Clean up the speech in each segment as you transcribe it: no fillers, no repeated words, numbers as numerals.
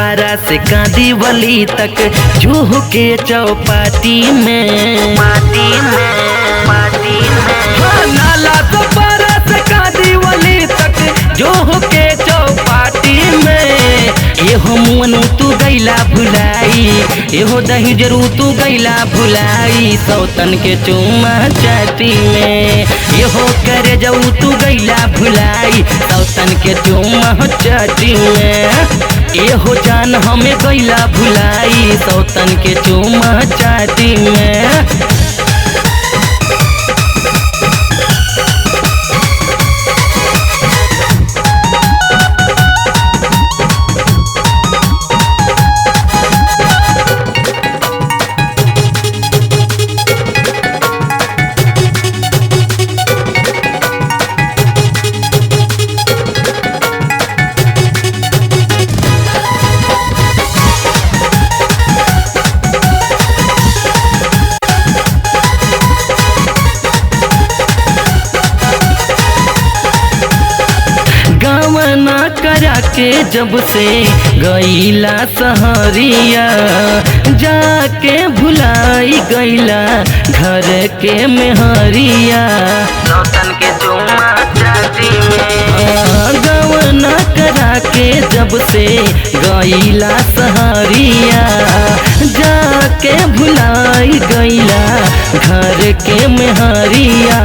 चौबारा से कांदीवली तक जूह के चौपाटी में हाँ, नाला चौबारा से कांदीवली तक जूह के चौपाटी में एहो मुअनु तू गैला भुलाई, एहो दही जरू तू गैला भुलाई, सौतन के चूमा चाटी में एहो करे जाऊ तू गैला भुलाई, सौतन के चूमा चाटी में एहो जान हमें गैला भुलाई, सौतन के चूमा चाटी में। गावना करा के जब से गईला सहरिया, जाके भुलाई गईला घर के मेहरिया, सौतन के चूमा चाटी में। गावना करा के जब से गईला सहरिया, जाके भुलाई गईला घर के मेहरिया,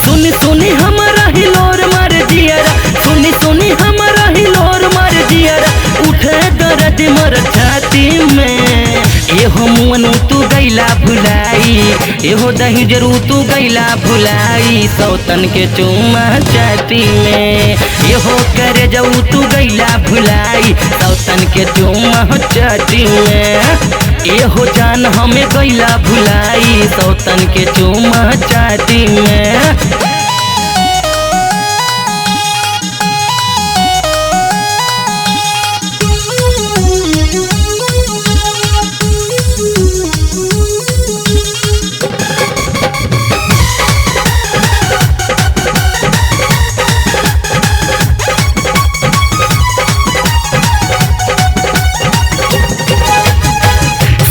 सुनी सुनी हमारा हिलोर मार दियरा, सुनी सुनी हमारा हिलोर मार दियरा, उठे दर्द मर छाती में एहो मुअनु तू गैला भुलाई, एहो दही जरू तू गैला भुलाई, सौतन के चूमा चाटी में एहो करे जाऊ तू गैला भुलाई, सौतन के चूमा चाटी में एहो जान हमें गैला भुलाई, सौतन के चूमा चाटी में।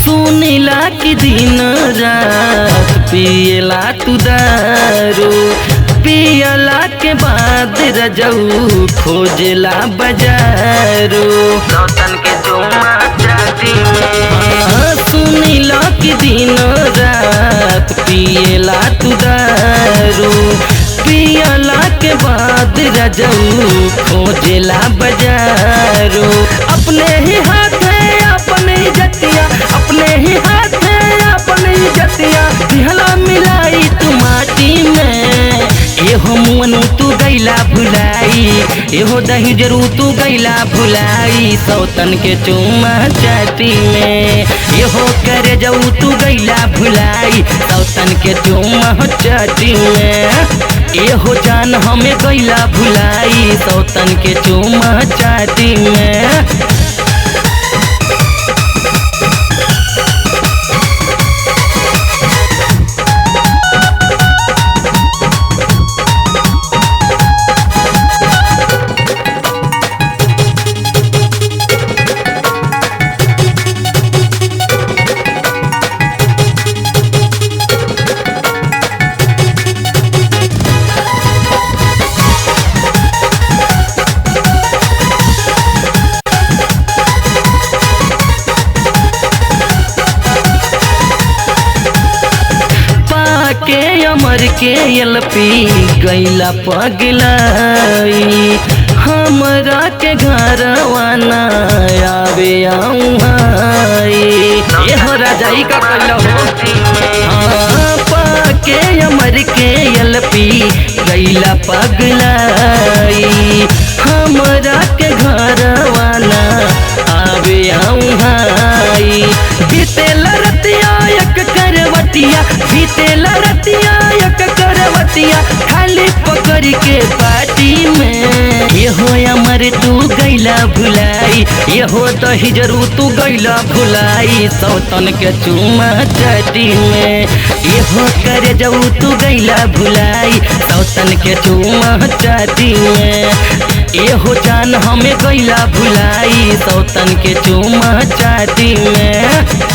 सुनीला कि दिन रात पियला तू दारू, पियला के बाद रजऊ खोजला बजारू, सौतन के चूमा चाटी में। सुनीला कि दिन रात पियला तू दारू, पियला के बाद रजऊ खोजला बजारू, अपने ही हाथ अपने ही जतिया, अपने ही हाथ में अपने ही जतिया दिहला मिलाई तू माटी में एहो मुअनु तू गैला भुलाई, एहो दही जरू तू गैला भुलाई, सौतन के चूमा चाटी में एहो करे जाऊ तू गैला भुलाई, सौतन के चूमा चाटी में एहो जान हमें गैला भुलाई, सौतन के चूमा चाटी में। के अमर के एलपी गैला पगलाई, हमरा के घरवाना आवे आऊँ एहो राजाई का कैला हो पाके अमर के एलपी गैला पगलाई, हमरा के घरवाना आवे आऊँ बीतेला रतिया एक करवतिया, बीतेला रतिया एक करवतिया, खाली पकड़ के पार्टी में एहो अमर तू गैला भुलाई, एहो दही जरू तू गैला भुलाई, सौतन के चूमा चाटी में एहो करे जाऊ तू गैला भुलाई, सौतन के चूमा चाटी में एहो जान हमें गईला भुलाई सौतन के चुमा चाटी में।